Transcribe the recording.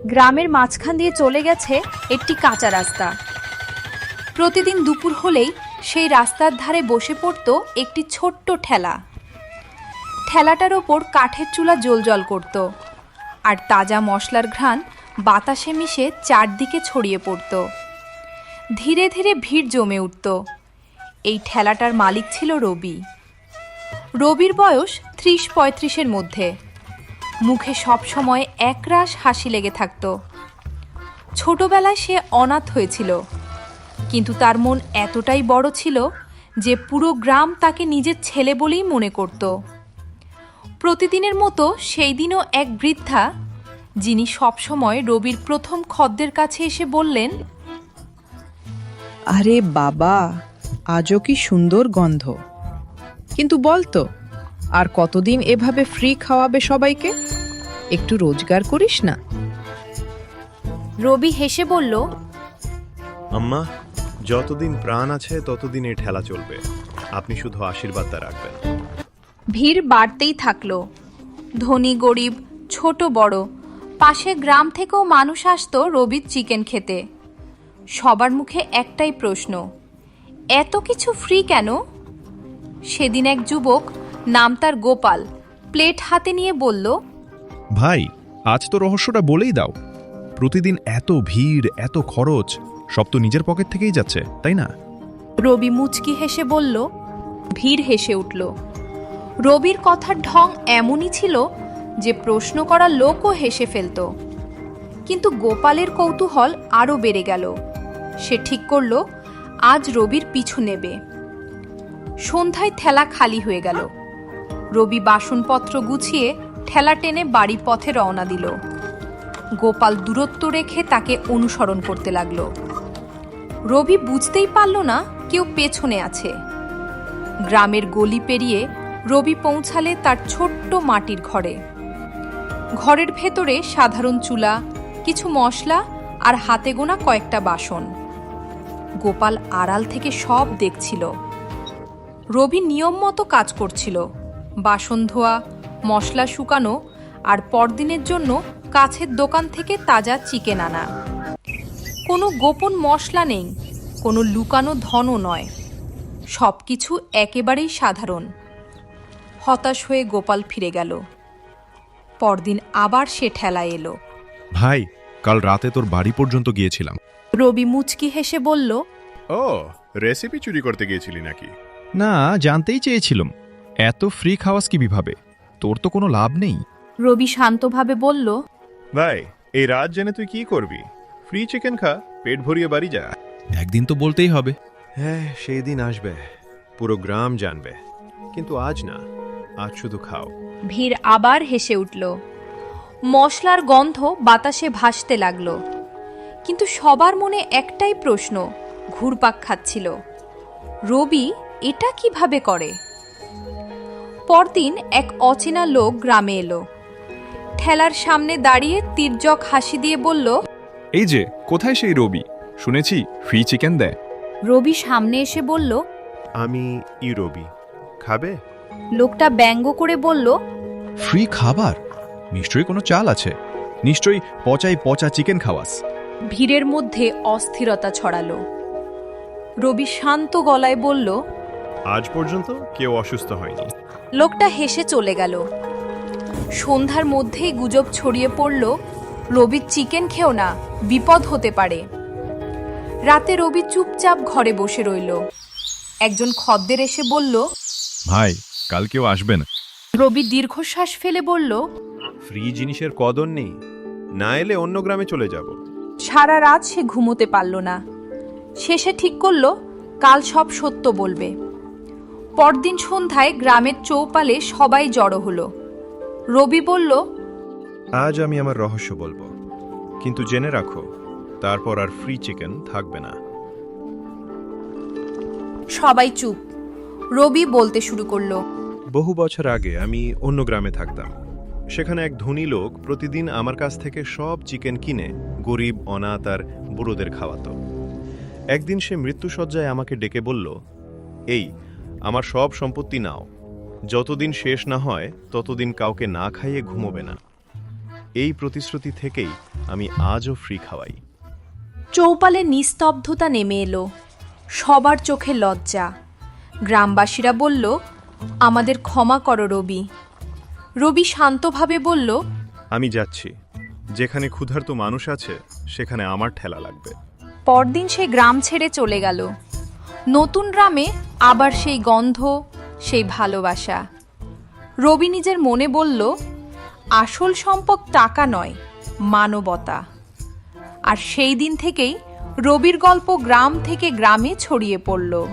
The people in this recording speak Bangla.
গ্রামের মাঝখান দিয়ে চলে গেছে একটি কাঁচা রাস্তা। প্রতিদিন দুপুর হলেই সেই রাস্তার ধারে বসে পড়ত একটি ছোট্ট ঠেলা। ঠেলাটার ওপর কাঠের চুলা জ্বলজ্বল করত, আর তাজা মশলার ঘ্রাণ বাতাসে মিশে চারদিকে ছড়িয়ে পড়ত। ধীরে ধীরে ভিড় জমে উঠত। এই ঠেলাটার মালিক ছিল রবি। রবির বয়স ৩০-৩৫-এর মধ্যে। মুখে সবসময় একরাশ হাসি লেগে থাকত। ছোটবেলায় সে অনাথ হয়েছিল, কিন্তু তার মন এতটাই বড় ছিল যে পুরো গ্রাম তাকে নিজের ছেলে বলেই মনে করত। প্রতিদিনের মতো সেই দিনও এক বৃদ্ধা, যিনি সবসময় রবির প্রথম খদ্দের কাছে এসে বললেন, আরে বাবা, আজও কি সুন্দর গন্ধ। কিন্তু বলতো, আর কতদিন এভাবে ফ্রি খাওয়াবে সবাইকে? একটু রোজগার করিস না? রবি হেসে বলল, আম্মা, যতদিন প্রাণ আছে ততদিন এই ঠেলা চলবে। আপনি শুধু আশীর্বাদটা রাখবেন। ভিড় বাড়তেই থাকলো। ধনী গরিব, ছোট বড়, পাশে গ্রাম থেকেও মানুষ আসতো রবির চিকেন খেতে। সবার মুখে একটাই প্রশ্ন, এত কিছু ফ্রি কেন? সেদিন এক যুবক, নাম তার গোপাল, প্লেট হাতে নিয়ে বলল, ভাই, আজ তো রহস্যটা বলেই দাও। প্রতিদিন এত ভিড়, এত খরচ, সব তো নিজের পকেট থেকেই যাচ্ছে, তাই না? রবি মুচকি হেসে বলল। ভিড় হেসে উঠল। রবির কথার ঢং এমনই ছিল যে প্রশ্ন করা লোকও হেসে ফেলত। কিন্তু গোপালের কৌতূহল আরও বেড়ে গেল। সে ঠিক করল আজ রবির পিছু নেবে। সন্ধ্যায় ঠেলা খালি হয়ে গেল। রবি বাসনপত্র গুছিয়ে ঠেলা টেনে বাড়ির পথে রওনা দিল। গোপাল দূরত্ব রেখে তাকে অনুসরণ করতে লাগলো। রবি বুঝতেই পারল না কেউ পেছনে আছে। গ্রামের গলি পেরিয়ে রবি পৌঁছালে তার ছোট্ট মাটির ঘরে। ঘরের ভেতরে সাধারণ চুলা, কিছু মশলা আর হাতে গোনা কয়েকটা বাসন। গোপাল আড়াল থেকে সব দেখছিল। রবি নিয়ম মতো কাজ করছিল, বাসন ধোয়া, মশলা শুকানো, আর পরদিনের জন্য কাছের দোকান থেকে তাজা চিকেন আনা। কোনো গোপন মশলা নেই, কোনো লুকানো ধনও নয়, সবকিছু একেবারেই সাধারণ। হতাশ হয়ে গোপাল ফিরে গেল। পরদিন আবার সে ঠেলায় এলো। ভাই, কাল রাতে তোর বাড়ি পর্যন্ত গিয়েছিলাম। রবি মুচকি হেসে বলল, ও, রেসিপি চুরি করতে গিয়েছিলি নাকি? না, জানতেই চেয়েছিলাম এত ফ্রি খাওয়াস কিভাবে? তোর তো কোনো লাভ নেই। রবি শান্তভাবে বলল, ভাই, এই রাত জেনে তুই কি করবি? ফ্রি চিকেন খা, পেট ভরিয়ে বাড়ি যা। একদিন তো বলতেই হবে। হ্যাঁ, সেই দিন আসবে, পুরো গ্রাম জানবে। কিন্তু আজ না, আজ শুধু খাও। ভিড় আবার হেসে উঠল। মশলার গন্ধ বাতাসে ভাসতে লাগলো। কিন্তু সবার মনে একটাই প্রশ্ন ঘুরপাক খাচ্ছিল, রবি এটা কিভাবে করে? পরদিন এক অচেনা লোক গ্রামে এলো। ঠেলার সামনে দাঁড়িয়ে তির্যক হাসি দিয়ে বলল, এই যে, কোথায় সেই রবি? শুনেছি ফ্রি চিকেন দেয়। রবি সামনে এসে বলল, আমি রবি, খাবে? লোকটা ব্যঙ্গ করে বলল, ফ্রি খাবার? নিশ্চয়ই কোনো চাল আছে। নিশ্চয়ই পচাই পচা চিকেন খাওয়াস। ভিড়ের মধ্যে অস্থিরতা ছড়ালো। রবি শান্ত গলায় বলল, আজ পর্যন্ত কেউ অসুস্থ হয়নি। লোকটা হেসে চলে গেল। সন্ধ্যার মধ্যেই গুজব ছড়িয়ে পড়ল, রবির চিকেন খেও না, বিপদ হতে পারে। রাতে রবি চুপচাপ ঘরে বসে রইল। একজন খদ্দের এসে বলল, ভাই, কাল কেউ আসবে না। রবি দীর্ঘশ্বাস ফেলে বলল, ফ্রি জিনিসের কদর নেই, না এলে অন্য গ্রামে চলে যাব। সারা রাত সে ঘুমোতে পারল না। শেষে ঠিক করল কাল সব সত্য বলবে। পরদিন সন্ধ্যায় গ্রামের চৌপালে সবাই জড়ো হলো। রবি বলল, আজ আমি আমার রহস্য বলবো, কিন্তু জেনে রাখো, তারপর আর ফ্রি চিকেন থাকবে না। সবাই চুপ। রবি বলতে শুরু করলো, বহু বছর আগে আমি অন্য গ্রামে থাকতাম। সেখানে এক ধনী লোক প্রতিদিন আমার কাছ থেকে সব চিকেন কিনে গরিব, অনাথ আর বুড়োদের খাওয়াতো। একদিন সে মৃত্যুশয্যায় আমাকে ডেকে বলল, এই, আমার সব সম্পত্তি নাও, যতদিন শেষ না হয় ততদিন কাউকে না খাইয়ে ঘুমোবে না। এই প্রতিশ্রুতি থেকেই আমি আজও ফ্রি খাওয়াই। চৌপালে নিস্তব্ধতা নেমে এলো, সবার চোখে লজ্জা। গ্রামবাসীরা বলল, আমাদের ক্ষমা করো রবি। রবি শান্তভাবে বলল, আমি যাচ্ছি, যেখানে ক্ষুধার্ত মানুষ আছে সেখানে আমার ঠেলা লাগবে। পরদিন সে গ্রাম ছেড়ে চলে গেল। নতুন গ্রামে আবার সেই গন্ধ, সেই ভালোবাসা। রবি নিজের মনে বলল, আসল সম্পদ টাকা নয়, মানবতা। আর সেই দিন থেকেই রবির গল্প গ্রাম থেকে গ্রামে ছড়িয়ে পড়ল।